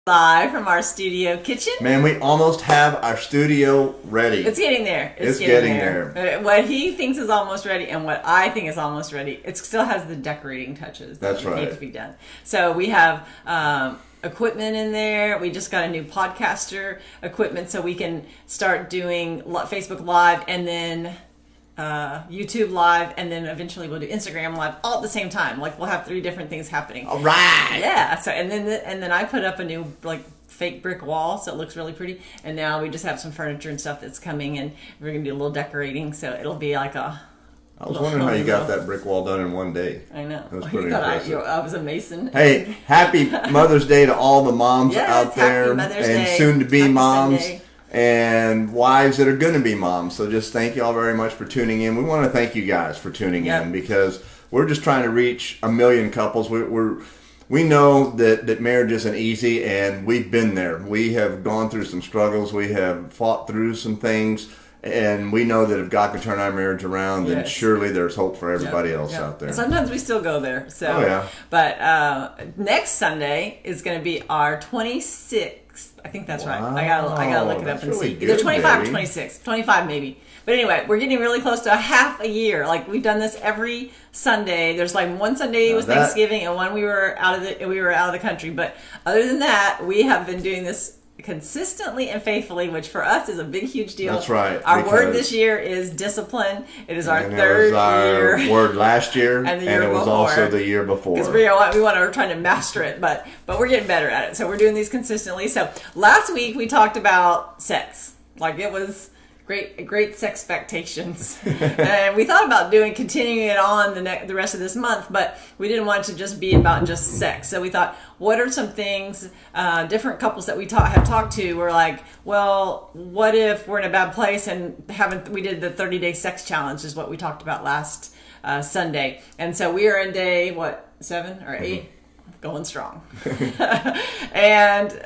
Live from our studio kitchen. Man, we almost have our studio ready. It's getting there. It's getting there. What he thinks is almost ready and what I think is almost ready, it still has the decorating touches that need to be done. So we have equipment in there. We just got a new podcaster equipment so we can start doing Facebook Live and then YouTube Live, and then eventually we'll do Instagram Live all at the same time. Like we'll have 3 different things happening. All right. Yeah. So and then I put up a new fake brick wall, so it looks really pretty. And now we just have some furniture and stuff that's coming, and we're gonna do a little decorating. So it'll be like a. I was wondering how you got that brick wall done in one day. I know. It was pretty impressive. I was a mason. Hey, happy Mother's Day to all the moms out there, and soon-to-be moms. Sunday. And wives that are going to be moms. So just thank you all very much for tuning in. We want to thank you guys for tuning in because we're just trying to reach 1 million couples. We know that marriage isn't easy, and we've been there. We have gone through some struggles. We have fought through some things, and we know that if God can turn our marriage around, then surely there's hope for everybody else out there. And sometimes we still go there. So, But next Sunday is going to be our 26th. I think that's right. I gotta look it up and see. Either 25 or 26. 25 maybe. But anyway, we're getting really close to a half a year. Like we've done this every Sunday. There's like one Sunday was Thanksgiving and one we were out of the country. But other than that, we have been doing this consistently and faithfully, which for us is a big, huge deal. That's right. Our word this year is discipline. It is our third year. Our word last year, and it was also the year before. Because we're trying to master it, but we're getting better at it. So we're doing these consistently. So last week we talked about sex. Like it was great sex expectations. And we thought about continuing it on the rest of this month, but we didn't want it to just be about just sex. So we thought, what are some things different couples that we have talked to were like, well, what if we're in a bad place and we did the 30-day sex challenge is what we talked about last Sunday. And so we are in day 7 or 8? Going strong. And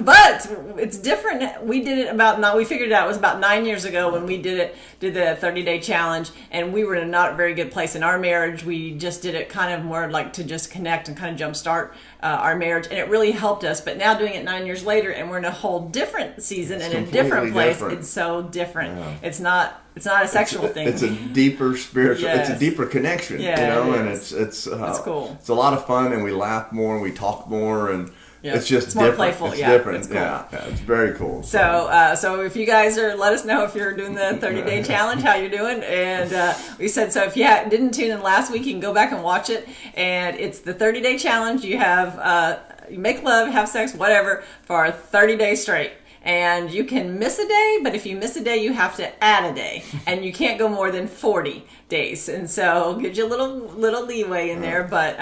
but it's different. We did it we figured it out. It was about 9 years ago when we did the 30-day challenge, and we were in a not very good place in our marriage. We just did it kind of more like to just connect and kind of jumpstart our marriage, and it really helped us. But now doing it 9 years later, and we're in a whole different season and a different place. It's so different. Yeah. It's not a sexual thing. It's a deeper spiritual. It's a deeper connection. Yeah, and it's cool. It's a lot of fun, and we laugh more, and we talk more, and it's just more different. Playful. It's different. It's cool. Yeah, it's very cool. So if you guys let us know if you're doing the 30-day challenge, how you're doing. And we said, so if you didn't tune in last week, you can go back and watch it. And it's the 30-day challenge. You have you make love, have sex, whatever, for 30 days straight. And you can miss a day, but if you miss a day, you have to add a day, and you can't go more than 40 days. And so gives you a little leeway in there, but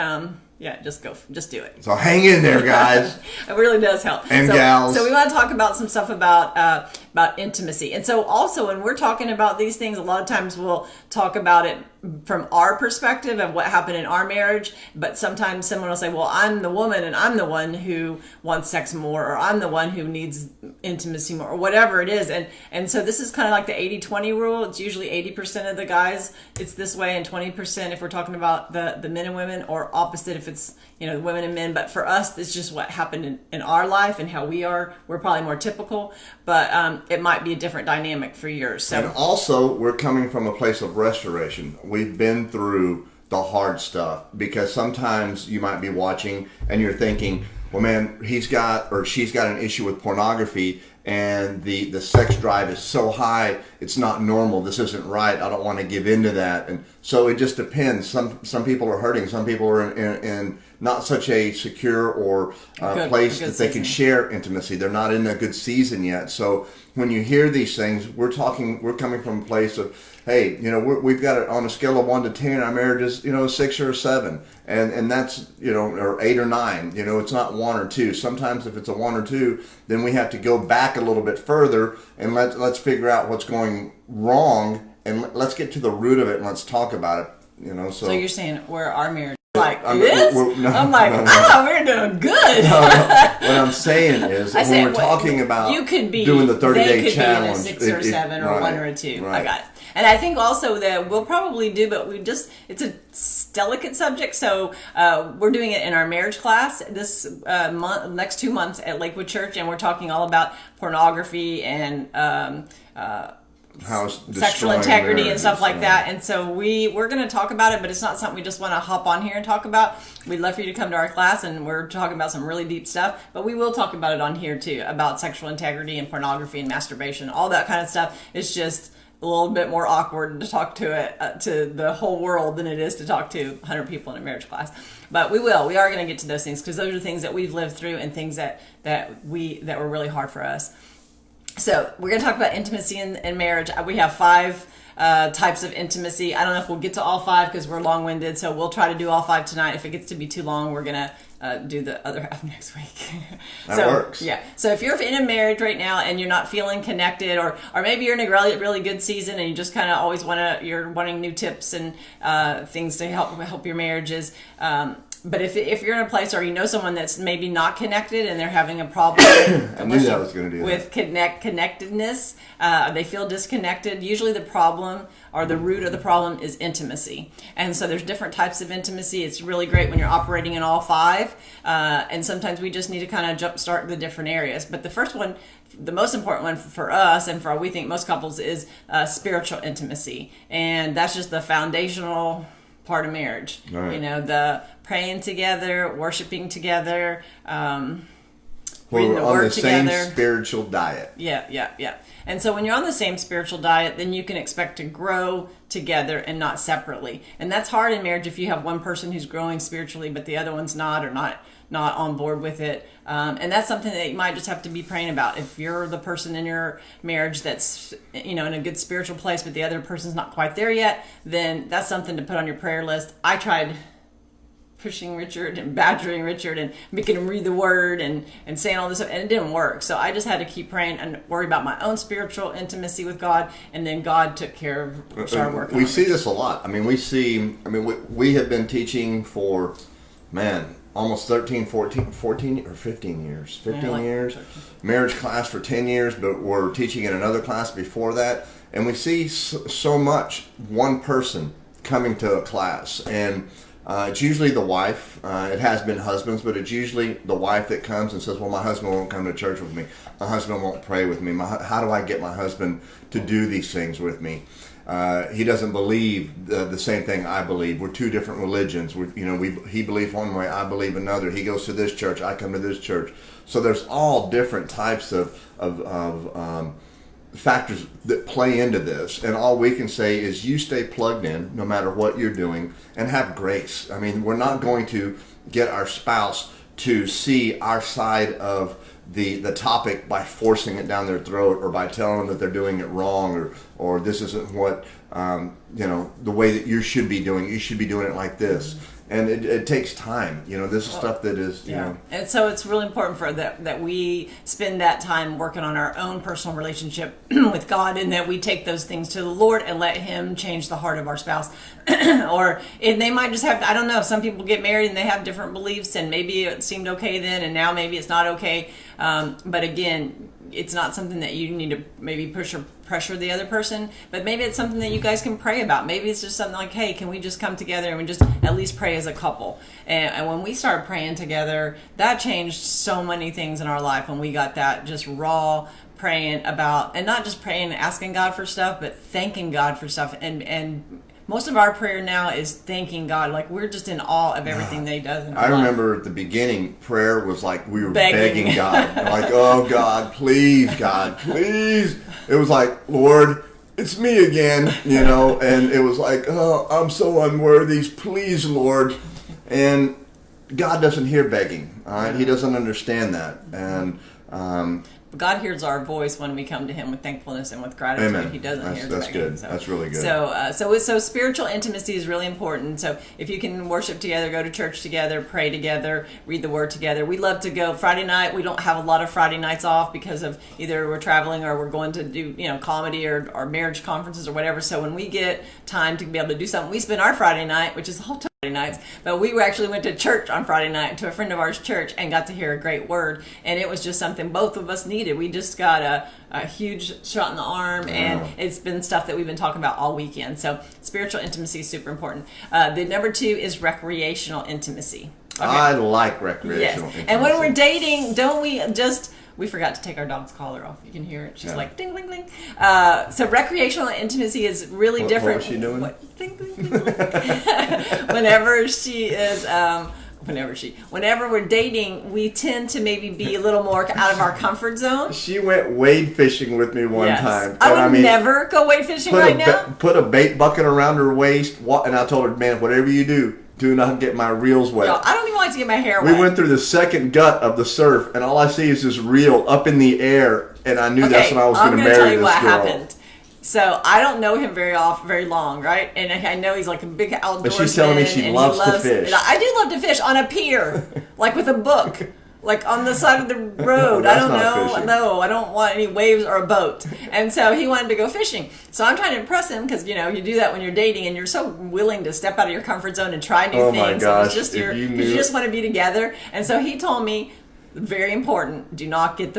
just do it. So hang in there, guys. It really does help. And gals. So we want to talk about some stuff about intimacy. And so also when we're talking about these things, a lot of times we'll talk about it from our perspective of what happened in our marriage, but sometimes someone will say, well, I'm the woman and I'm the one who wants sex more, or I'm the one who needs intimacy more, or whatever it is. And so this is kind of like the 80-20 rule. It's usually 80% of the guys it's this way, and 20% if we're talking about the men and women, or opposite if it's women and men. But for us, it's just what happened in our life and how we're probably more typical, but it might be a different dynamic for yours. So. And also, we're coming from a place of restoration. We've been through the hard stuff, because sometimes you might be watching and you're thinking, well, man, he's got or she's got an issue with pornography, and the sex drive is so high, it's not normal. This isn't right. I don't want to give into that. And so it just depends. Some people are hurting. Some people are in not such a secure or place that they can share intimacy. They're not in a good season yet. So when you hear these things, we're coming from a place of, hey, we've got it on a scale of 1 to 10. Our marriage is, 6 or a 7, and that's, or 8 or 9. It's not 1 or 2. Sometimes if it's a 1 or 2, then we have to go back a little bit further and let's figure out what's going wrong, and let's get to the root of it and let's talk about it. So you're saying where our marriage like I'm this? I'm like, we're doing good. What I'm saying is, I when said, we're talking about you could be doing the 30-day they could challenge, be in a 6 or 7 or right, 1 or 2. right. I got it. And I think also that we'll probably do, but it's a delicate subject. So we're doing it in our marriage class this next 2 months at Lakewood Church, and we're talking all about pornography and sexual integrity and stuff like that. And so we're going to talk about it, but it's not something we just want to hop on here and talk about. We'd love for you to come to our class, and we're talking about some really deep stuff, but we will talk about it on here too, about sexual integrity and pornography and masturbation, all that kind of stuff. It's just a little bit more awkward to talk to the whole world than it is to talk to 100 people in a marriage class. But we are going to get to those things, because those are things that we've lived through and things that were really hard for us. So we're going to talk about intimacy in marriage. We have 5 types of intimacy. I don't know if we'll get to all 5 because we're long-winded, so we'll try to do all 5 tonight. If it gets to be too long, we're going to do the other half next week. That works. Yeah. So if you're in a marriage right now and you're not feeling connected, or maybe you're in a really, really good season and you just kind of always you're wanting new tips and things to help your marriages. But if you're in a place, or you know someone that's maybe not connected and they're having a problem with connectedness, they feel disconnected. Usually the problem, or the root of the problem, is intimacy. And so there's different types of intimacy. It's really great when you're operating in all 5. And sometimes we just need to kind of jumpstart the different areas. But the first one, the most important one for us and for we think most couples, is spiritual intimacy. And that's just the foundational part of marriage. Right. The praying together, worshiping together, reading we're the on word the together. same spiritual diet. Yeah. And so when you're on the same spiritual diet, then you can expect to grow together and not separately. And that's hard in marriage if you have one person who's growing spiritually, but the other one's not, or not on board with it. And that's something that you might just have to be praying about. If you're the person in your marriage that's, in a good spiritual place, but the other person's not quite there yet, then that's something to put on your prayer list. I tried pushing Richard and badgering Richard and making him read the word and saying all this stuff, and it didn't work. So I just had to keep praying and worry about my own spiritual intimacy with God, and then God took care of our work. We see this a lot. We have been teaching for, almost 13, 14 or 15 years. 15 years. 13. Marriage class for 10 years, but we're teaching in another class before that. And we see so much one person coming to a class. And it's usually the wife. It has been husbands, but it's usually the wife that comes and says, well, my husband won't come to church with me. My husband won't pray with me. How do I get my husband to do these things with me? He doesn't believe the same thing I believe. We're 2 different religions. He believes one way, I believe another. He goes to this church, I come to this church. So there's all different types of factors that play into this, and all we can say is you stay plugged in no matter what you're doing, and have grace. We're not going to get our spouse to see our side of the topic by forcing it down their throat, or by telling them that they're doing it wrong, or this isn't what the way that you should be doing. You should be doing it like this. And it takes time. This is stuff that is, And so it's really important for that we spend that time working on our own personal relationship with God, and that we take those things to the Lord and let Him change the heart of our spouse. And they might just have, I don't know, some people get married and they have different beliefs, and maybe it seemed okay then and now maybe it's not okay. But again, it's not something that you need to maybe push or pressure the other person, but maybe it's something that you guys can pray about. Maybe it's just something like, hey, can we just come together and we just at least pray as a couple? And when we started praying together, that changed so many things in our life, when we got that just raw praying about, and not just praying and asking God for stuff, but thanking God for stuff. And most of our prayer now is thanking God. Like, we're just in awe of everything that He does in our life. I remember at the beginning, prayer was like we were begging God. Like, oh, God, please, God, please. It was like, Lord, it's me again, and it was like, oh, I'm so unworthy. Please, Lord. And God doesn't hear begging. All right? He doesn't understand that. And God hears our voice when we come to Him with thankfulness and with gratitude. Amen. He doesn't hear that's begging. good. So, that's really good. So spiritual intimacy is really important. So if you can worship together, go to church together, pray together, read the Word together. We love to go Friday night. We don't have a lot of Friday nights off because of either we're traveling or we're going to do comedy or marriage conferences or whatever. So when we get time to be able to do something, we spend our Friday night, which is the whole time, nights, but we actually went to church on Friday night, to a friend of ours' church, and got to hear a great word. And it was just something both of us needed. We just got a huge shot in the arm, and it's been stuff that we've been talking about all weekend. So spiritual intimacy is super important. The number 2 is recreational intimacy. Okay. I like recreational intimacy. And when we're dating, don't we just... We forgot to take our dog's collar off. You can hear it. She's like, ding, ding, ding. So recreational intimacy is really different. What was she doing? Ding, ding, ding, ding. Whenever we're dating, we tend to maybe be a little more out of our comfort zone. She went wade fishing with me one time. I would never go wade fishing right now. Put a bait bucket around her waist, and I told her, man, whatever you do not get my reels wet. Yo, I don't even like to get my hair wet. We went through the second gut of the surf, and all I see is this reel up in the air, and I knew that's when I was going to marry this girl. I'm going to tell you what happened. So I don't know him very long, right? And I know he's like a big outdoorsman. But she's telling me she loves to fish. I do love to fish on a pier, like with a book. Like on the side of the road. I don't know. Fishing. No, I don't want any waves or a boat. And so he wanted to go fishing. So I'm trying to impress him because, you do that when you're dating and you're so willing to step out of your comfort zone and try new things. My gosh. And you just want to be together. And so he told me, very important, do not get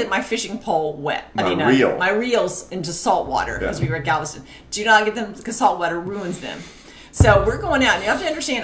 my fishing pole wet. My reels into salt water as we were at Galveston. Do not get them because salt water ruins them. So we're going out, and you have to understand,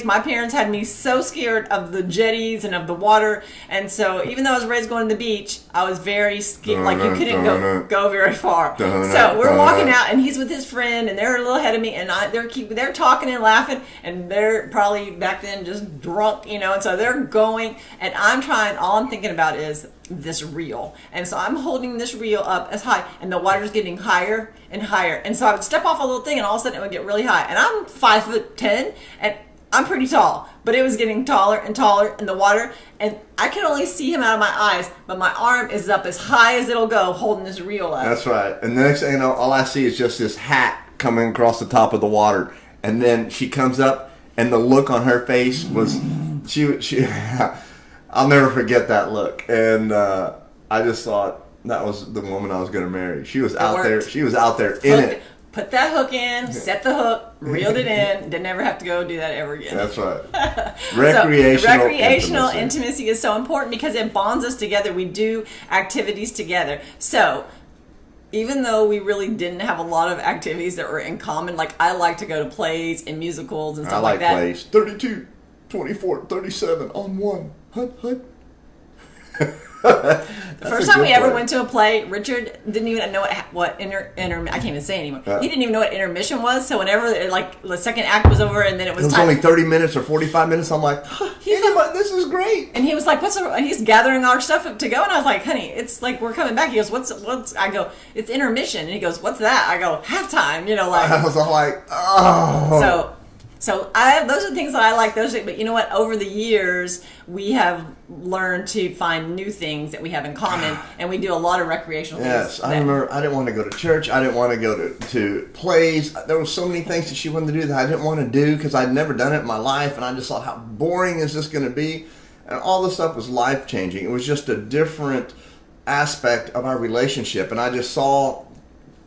my parents had me so scared of the jetties and of the water, and so even though I was raised going to the beach, I was very scared, like you couldn't go very far. So we're walking out, and he's with his friend, and they're a little ahead of me, and they're talking and laughing, and they're probably back then just drunk, and so they're going, and all I'm thinking about is this reel. And so I'm holding this reel up as high, and the water's getting higher and higher. And so I would step off a little thing, and all of a sudden it would get really high. And I'm 5'10", and I'm pretty tall, but it was getting taller and taller in the water, and I can only see him out of my eyes, but my arm is up as high as it'll go holding this reel up. That's right. And the next thing you know, all I see is just this hat coming across the top of the water. And then she comes up, and the look on her face was, she I'll never forget that look, and I just thought that was the woman I was going to marry. She was out there. She was out there in it. Put that hook in, set the hook, reeled it in. Didn't ever have to go do that ever again. That's right. Recreational intimacy is so important because it bonds us together. We do activities together. So even though we really didn't have a lot of activities that were in common, like I like to go to plays and musicals and stuff like that. I like plays. 32, 24, 37 on one. Hut. The first time we ever went to a play, Richard didn't even know what I can't even say anymore. He didn't even know what intermission was. So whenever the second act was over and then it was only 30 minutes or 45 minutes, I'm like, this is great. And he was like, and he's gathering our stuff up to go, and I was like, honey, it's like we're coming back. He goes, what's? I go, it's intermission, and he goes, what's that? I go, halftime. I was all like, oh. So those are things that I like. But you know what? Over the years, we have learned to find new things that we have in common, and we do a lot of recreational things. Yes, I remember. I didn't want to go to church. I didn't want to go to plays. There were so many things that she wanted to do that I didn't want to do because I'd never done it in my life, and I just thought, how boring is this going to be? And all this stuff was life changing. It was just a different aspect of our relationship, and I saw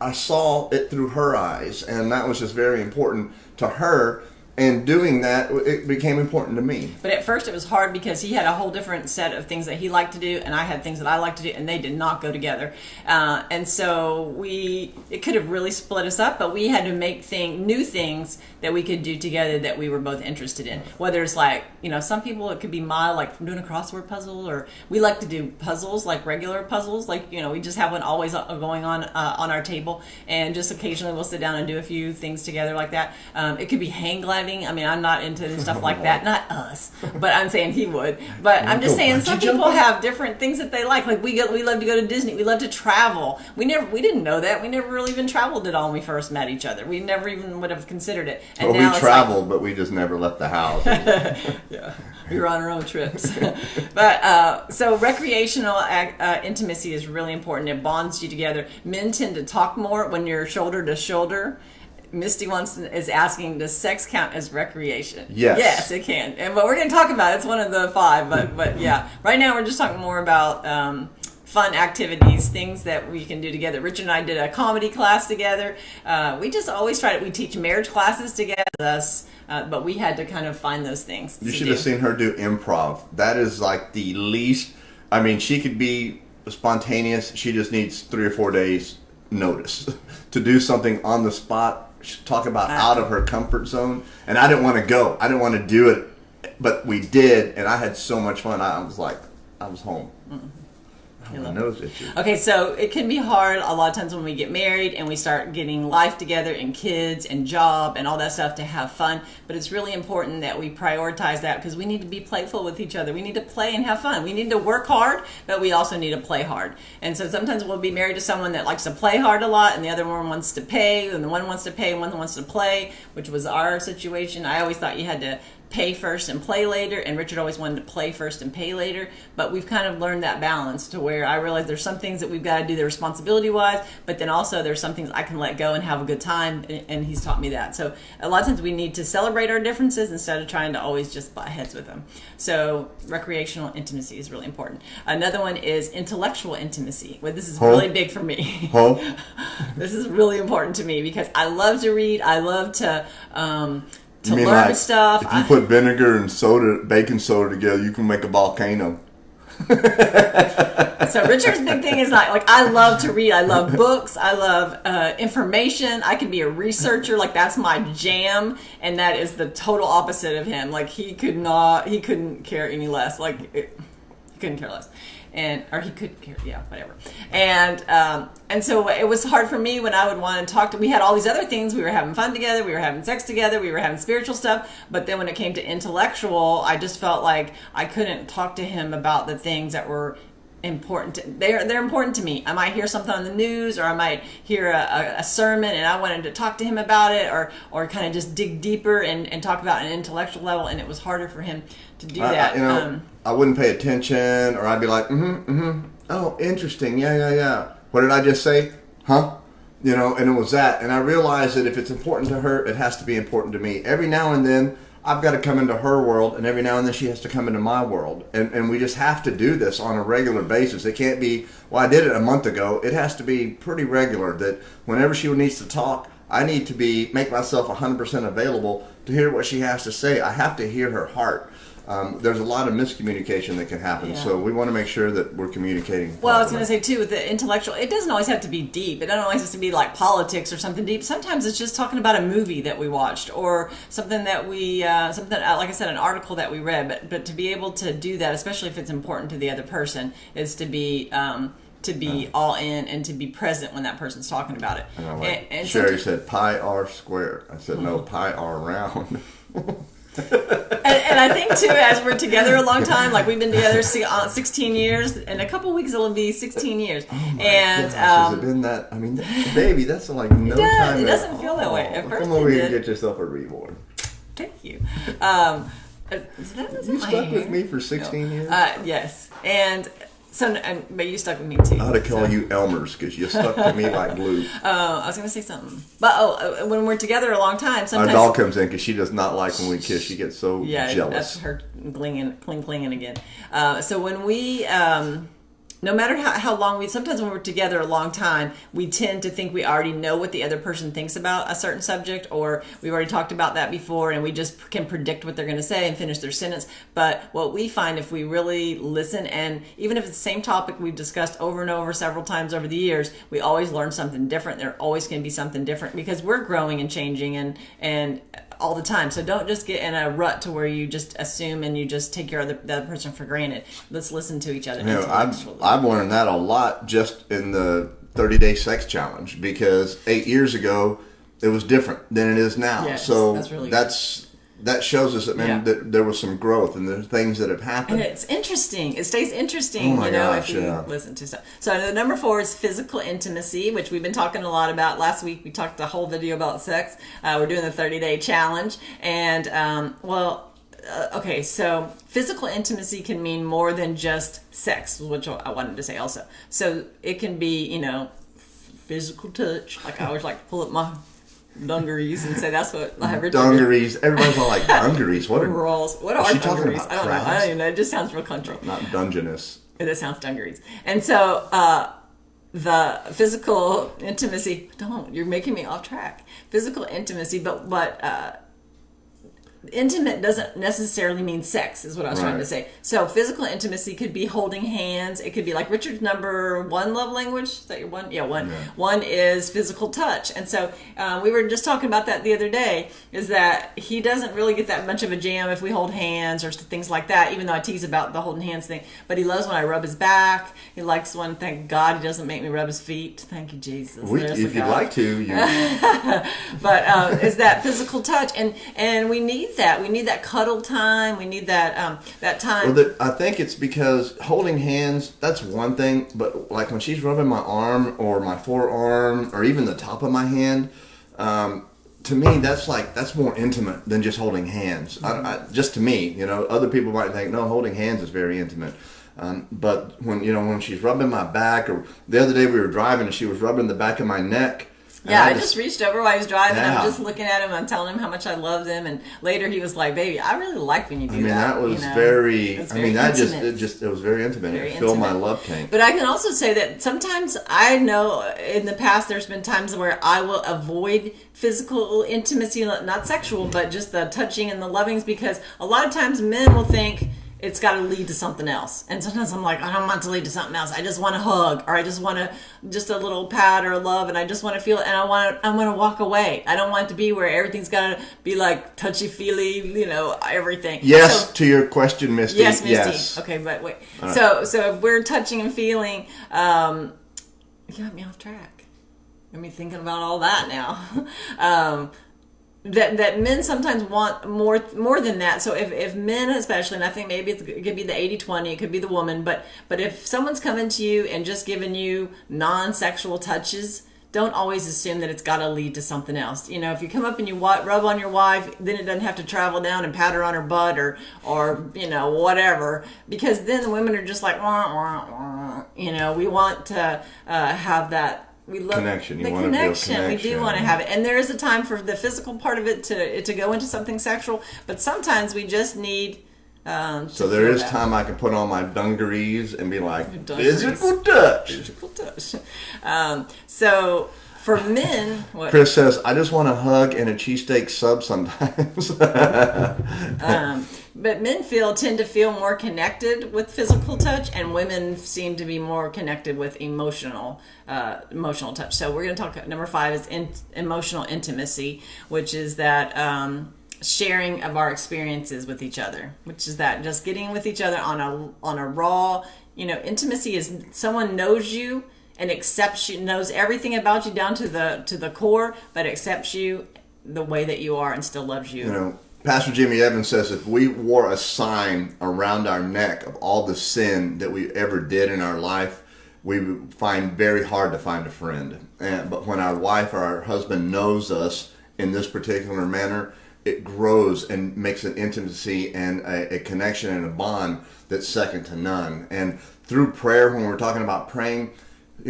it through her eyes, and that was just very important to her. And doing that, it became important to me. But at first it was hard because he had a whole different set of things that he liked to do, and I had things that I liked to do, and they did not go together. And so it could have really split us up, but we had to make new things that we could do together that we were both interested in. Whether it's like, some people it could be mild, like from doing a crossword puzzle, or we like to do puzzles, like regular puzzles, like, we just have one always going on our table, and just occasionally we'll sit down and do a few things together like that. It could be hang gliding. I mean, I'm not into stuff like that. Not us, but I'm saying he would. But I'm just saying some people have different things that they like. Like we love to go to Disney. We love to travel. We didn't know that. We never really even traveled at all when we first met each other. We never even would have considered it. And now we traveled, but we just never left the house. Yeah, we were on our own trips. But so recreational intimacy is really important. It bonds you together. Men tend to talk more when you're shoulder to shoulder. Misty is asking, does sex count as recreation? Yes. Yes, it can. But we're going to talk about it. It's one of the 5. But yeah, right now we're just talking more about fun activities, things that we can do together. Richard and I did a comedy class together. We just always we teach marriage classes together. but we had to kind of find those things. You should have seen her do improv. That is like the least. I mean, she could be spontaneous. She just needs 3 or 4 days notice to do something on the spot. Talk about out of her comfort zone. And I didn't want to go. I didn't want to do it, but we did, and I had so much fun. I was home. Mm-hmm. My nose itchy. Okay, so it can be hard a lot of times when we get married and we start getting life together and kids and job and all that stuff to have fun. But it's really important that we prioritize that because we need to be playful with each other. We need to play and have fun. We need to work hard, but we also need to play hard. And so sometimes we'll be married to someone that likes to play hard a lot and the other one wants to pay, and the one wants to pay and one wants to play, which was our situation. I always thought you had to pay first and play later, and Richard always wanted to play first and pay later, but we've kind of learned that balance to where I realize there's some things that we've got to do the responsibility wise, but then also there's some things I can let go and have a good time, and he's taught me that. So a lot of times we need to celebrate our differences instead of trying to always just butt heads with them. So recreational intimacy is really important. Another one is intellectual intimacy. Well, this is really big for me. This is really important to me because I love to read. I love to learn like, stuff. If you put vinegar and baking soda together, you can make a volcano. So Richard's big thing is like I love to read. I love books. I love information. I can be a researcher. Like that's my jam, and that is the total opposite of him. Like he couldn't care any less. He couldn't care less. Or he could care, whatever. And so it was hard for me when I would want to talk to. We had all these other things. We were having fun together. We were having sex together. We were having spiritual stuff. But then when it came to intellectual, I just felt like I couldn't talk to him about the things that were important. They're important to me. I might hear something on the news, or I might hear a sermon, and I wanted to talk to him about it, or kind of just dig deeper and talk about an intellectual level. And it was harder for him to do that. I wouldn't pay attention, or I'd be like, oh, interesting, yeah. What did I just say? Huh? And it was that. And I realized that if it's important to her, it has to be important to me. Every now and then, I've got to come into her world, and every now and then she has to come into my world. And we just have to do this on a regular basis. It can't be, well, I did it a month ago. It has to be pretty regular that whenever she needs to talk, I need to make myself 100% available to hear what she has to say. I have to hear her heart. There's a lot of miscommunication that can happen, so we want to make sure that we're communicating. Well, I was going to say, too, with the intellectual, it doesn't always have to be deep. It doesn't always have to be like politics or something deep. Sometimes it's just talking about a movie that we watched or something that like I said, an article that we read. But to be able to do that, especially if it's important to the other person, is to be all in and to be present when that person's talking about it. And Sherry said pi r squared. I said, no, pi r round. And I think too, as we're together a long time, like we've been together 16 years, in a couple weeks it'll be 16 years. Oh my gosh, has it been that? I mean, baby, that's like no time. It doesn't feel that way. At first, come over here and get yourself a reward. Thank you. You stuck with me for 16 years. Yes, and. But you stuck with me too. I ought to call you Elmer's because you stuck to me like glue. I was going to say something. But when we're together a long time, sometimes... Our dog comes in because she does not like when we kiss. She gets so jealous. Yeah, that's her clinging again. So when we... no matter how long sometimes when we're together a long time, we tend to think we already know what the other person thinks about a certain subject, or we've already talked about that before, and we just can predict what they're going to say and finish their sentence. But what we find, if we really listen, and even if it's the same topic we've discussed over and over several times over the years, we always learn something different. There's always going to be something different because we're growing and changing and all the time. So don't just get in a rut to where you just assume and you just take the other person for granted. Let's listen to each other. I've learned that a lot just in the 30-day sex challenge because 8 years ago it was different than it is now. Yes, so that's really that shows us that there was some growth and there's things that have happened. And it's interesting. It stays interesting, if you listen to stuff. So the number 4 is physical intimacy, which we've been talking a lot about. Last week we talked a whole video about sex. We're doing the 30-day challenge. And, okay, so physical intimacy can mean more than just sex, which I wanted to say also. So it can be, physical touch. Like I always like to pull up my dungarees and say that's what I have. Dungarees. Everybody's all like dungarees. What are dungarees? I don't know. I don't even know. It just sounds real country. Not Dungeness. It sounds dungarees. And so the physical intimacy. You're making me off track. Physical intimacy, but intimate doesn't necessarily mean sex, is what I was trying to Right. say. So physical intimacy could be holding hands. It could be like Richard's number one love language. Is that your one? Yeah, one. Yeah. One is physical touch. And so we were just talking about that the other day, is that he doesn't really get that much of a jam if we hold hands or things like that, even though I tease about the holding hands thing. But he loves when I rub his back. He likes when, thank God, he doesn't make me rub his feet. Thank you, Jesus. There's a If you'd God. like to, you, But is that physical touch, and we need that. We need that cuddle time. We need that time. I think it's because holding hands, that's one thing, but like when she's rubbing my arm or my forearm or even the top of my hand, to me, that's more intimate than just holding hands. Just to me, other people might think, no, holding hands is very intimate. But when she's rubbing my back, or the other day we were driving and she was rubbing the back of my neck. Yeah, I just reached over while he was driving. Yeah. I'm just looking at him. I'm telling him how much I loved him. And later he was like, "Baby, I really like when you do that." That was very. very. It's I mean, intimate. it was very intimate. Very It filled my intimate. love tank. But I can also say that sometimes I know in the past there's been times where I will avoid physical intimacy, not sexual, but just the touching and the lovings, because a lot of times men will think it's got to lead to something else. And sometimes I'm like, I don't want it to lead to something else. I just want a hug, or I just want just a little pat or love, and I just want to feel it, and I want to walk away. I don't want it to be where everything's got to be like touchy-feely, everything. Yes, So, to your question, Misty. yes, Misty. Yes. Okay, but wait. right. So if we're touching and feeling, you got me off track. Got me thinking about all that now. That men sometimes want more than that. So if men especially, and I think maybe it could be the 80-20, it could be the woman, but if someone's coming to you and just giving you non-sexual touches, don't always assume that it's got to lead to something else. If you come up and you rub on your wife, then it doesn't have to travel down and pat her on her butt or whatever, because then the women are just like, wah, wah, wah. We want to have that. We love Connection. You the wanna build connection. We do connection. want to have it, and there is a time for the physical part of it to go into something sexual. But sometimes we just need. So there is time I can put on my dungarees and be like, dungarees. physical touch. Physical touch. So for men, what? Chris says, I just want a hug and a cheesesteak sub sometimes. But men tend to feel more connected with physical touch, and women seem to be more connected with emotional touch. So we're going to talk. Number 5 is emotional intimacy, which is that sharing of our experiences with each other, which is that just getting with each other on a raw. Intimacy is someone knows you and accepts you, knows everything about you down to the core, but accepts you the way that you are and still loves you. Pastor Jimmy Evans says if we wore a sign around our neck of all the sin that we ever did in our life, we would find very hard to find a friend. But when our wife or our husband knows us in this particular manner, it grows and makes an intimacy and a connection and a bond that's second to none. And through prayer, when we're talking about praying,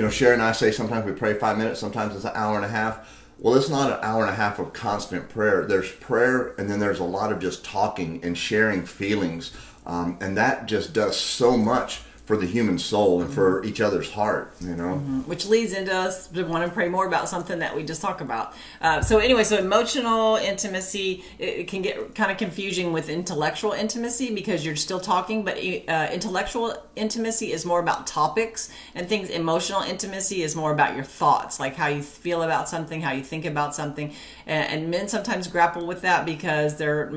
Sherry and I say sometimes we pray 5 minutes, sometimes it's an hour and a half. Well, it's not an hour and a half of constant prayer. There's prayer, and then there's a lot of just talking and sharing feelings. And that just does so much for the human soul and for each other's heart, Which leads into us to want to pray more about something that we just talked about. So emotional intimacy, it can get kind of confusing with intellectual intimacy because you're still talking, but intellectual intimacy is more about topics and things. Emotional intimacy is more about your thoughts, like how you feel about something, how you think about something. And men sometimes grapple with that because they're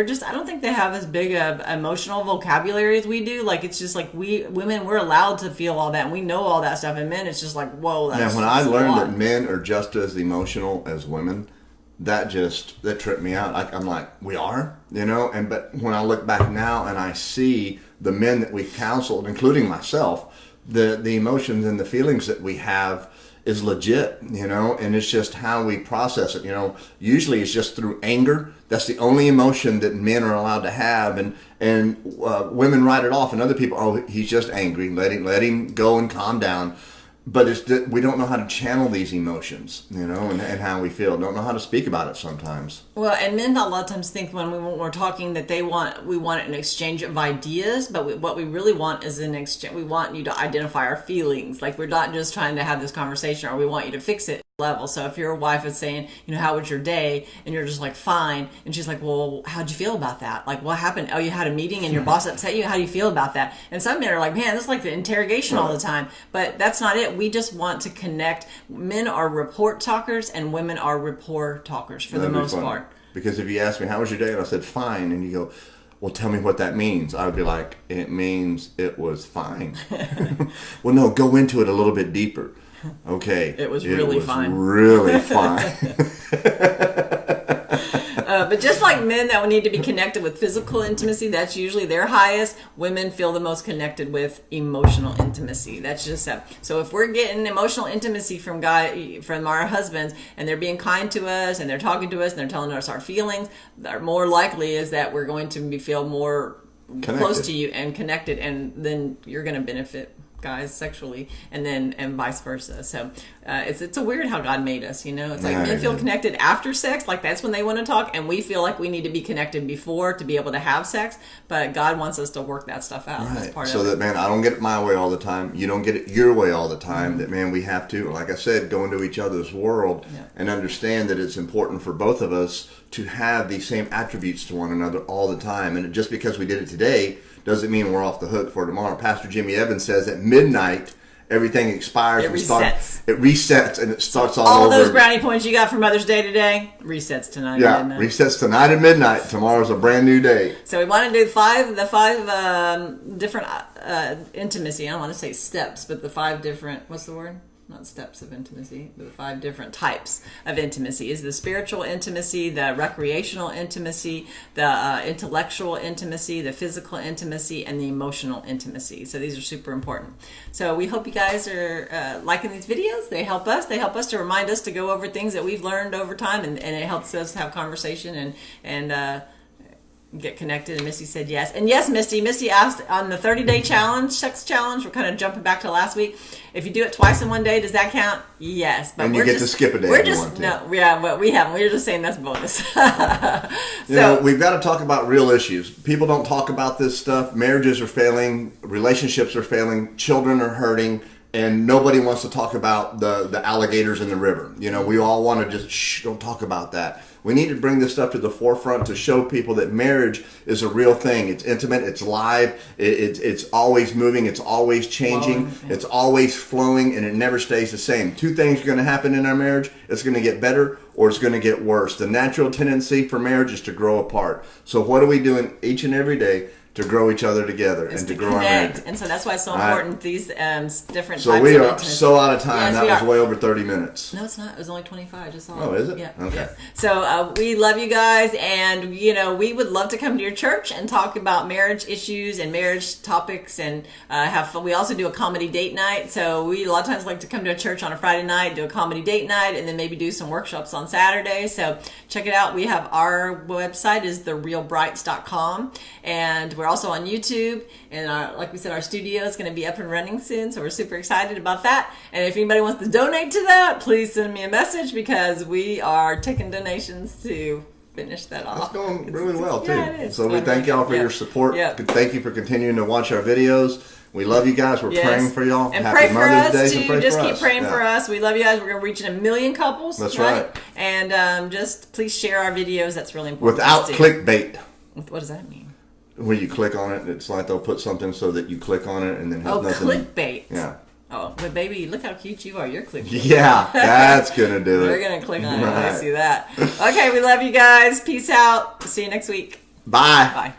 just, I don't think they have as big of emotional vocabulary as we do. Like, it's just like women, we're allowed to feel all that and we know all that stuff. And men, it's just like, whoa, that's when I a learned lot. that men are just as emotional as women, that tripped me out. I'm like, we are, but when I look back now and I see the men that we counseled, including myself, the emotions and the feelings that we have is legit, and it's just how we process it. Usually it's just through anger. That's the only emotion that men are allowed to have, and women write it off, and other people, oh, he's just angry. Let him go and calm down. But it's that we don't know how to channel these emotions, and how we feel. Don't know how to speak about it sometimes. Well, and men a lot of times think when we're talking that we want an exchange of ideas, but what we really want is an exchange. We want you to identify our feelings. Like, we're not just trying to have this conversation, or we want you to fix it. level. So if your wife is saying, how was your day? And you're just like, fine. And she's like, well, how'd you feel about that? Like, what happened? Oh, you had a meeting and your boss upset you? How do you feel about that? And some men are like, man, this is like the interrogation all the time. But that's not it. We just want to connect. Men are report talkers and women are rapport talkers for the most part. Because if you ask me, how was your day? And I said, fine. And you go, well, tell me what that means. I would be like, it means it was fine. Well, no, go into it a little bit deeper. Okay. It was really fine. Really fine. But just like men that need to be connected with physical intimacy, that's usually their highest. Women feel the most connected with emotional intimacy. That's just that. So if we're getting emotional intimacy from our husbands, and they're being kind to us, and they're talking to us, and they're telling us our feelings, more likely is that we're going to feel more close to you and connected, and then you're going to benefit guys sexually, and vice versa. So it's a weird how God made us. It's like men feel connected after sex, like that's when they want to talk, and we feel like we need to be connected before to be able to have sex. But God wants us to work that stuff out. Right. That's part so of that it. man, I don't get it my way all the time. You don't get it your way all the time. That man, we have to, like I said, go into each other's world and understand that it's important for both of us to have these same attributes to one another all the time. And just because we did it today doesn't mean we're off the hook for tomorrow. Pastor Jimmy Evans says at midnight, everything expires. It resets. It resets and it starts all All over. those brownie points you got for Mother's Day today, resets tonight. Yeah, resets tonight at midnight. Tomorrow's a brand new day. So we want to do the five different intimacy. I don't want to say steps, but the 5 different, what's the word? Not steps of intimacy, but the 5 different types of intimacy. Is the spiritual intimacy, the recreational intimacy, the intellectual intimacy, the physical intimacy, and the emotional intimacy. So these are super important. So we hope you guys are liking these videos. They help us. They help us to remind us to go over things that we've learned over time, and it helps us have conversation and get connected. And Misty said yes. And yes, Misty asked on the 30-day challenge, sex challenge, we're kind of jumping back to last week. If you do it twice in one day, does that count? Yes. But and you get to skip a day if you want to. No, yeah, but we haven't. We're just saying that's bonus. We've got to talk about real issues. People don't talk about this stuff. Marriages are failing. Relationships are failing. Children are hurting. And nobody wants to talk about the alligators in the river. We all want to just, don't talk about that. We need to bring this stuff to the forefront to show people that marriage is a real thing. It's intimate. It's live. It's always moving. It's always changing. It's always flowing, and it never stays the same. 2 things are going to happen in our marriage. It's going to get better or it's going to get worse. The natural tendency for marriage is to grow apart. So what are we doing each and every day to grow each other together and to grow our marriage? And so that's why it's so important, these different so types we of are intimacy. so out of time. Yes, that was way over 30 minutes. No, it's not. It was only 25. I just saw it. Oh, is it? Yeah. Okay. Yeah. So we love you guys, and we would love to come to your church and talk about marriage issues and marriage topics and have fun. We also do a comedy date night. So we a lot of times like to come to a church on a Friday night, do a comedy date night, and then maybe do some workshops on Saturday. So check it out. We have our website is therealbrights.com, and we're also on YouTube. And like we said, our studio is going to be up and running soon, so we're super excited about that. And if anybody wants to donate to that, please send me a message, because we are taking donations to finish that off. It's going really well, too. Yeah, it is. So we thank y'all for your support. Thank you for continuing to watch our videos. We love you guys. We're praying for y'all. And Happy pray for Mother's us, Day. too. And Just pray keep for praying us. for us. We love you guys. We're going to reach 1 million couples. That's right. And just please share our videos. That's really important. Without clickbait. What does that mean? When you click on it, it's like they'll put something so that you click on it and then have nothing. Clickbait. Yeah. Oh, but baby, look how cute you are. You're clickbait. Yeah, that's going to do it. We're going to click on it when I see that. Okay, we love you guys. Peace out. See you next week. Bye. Bye.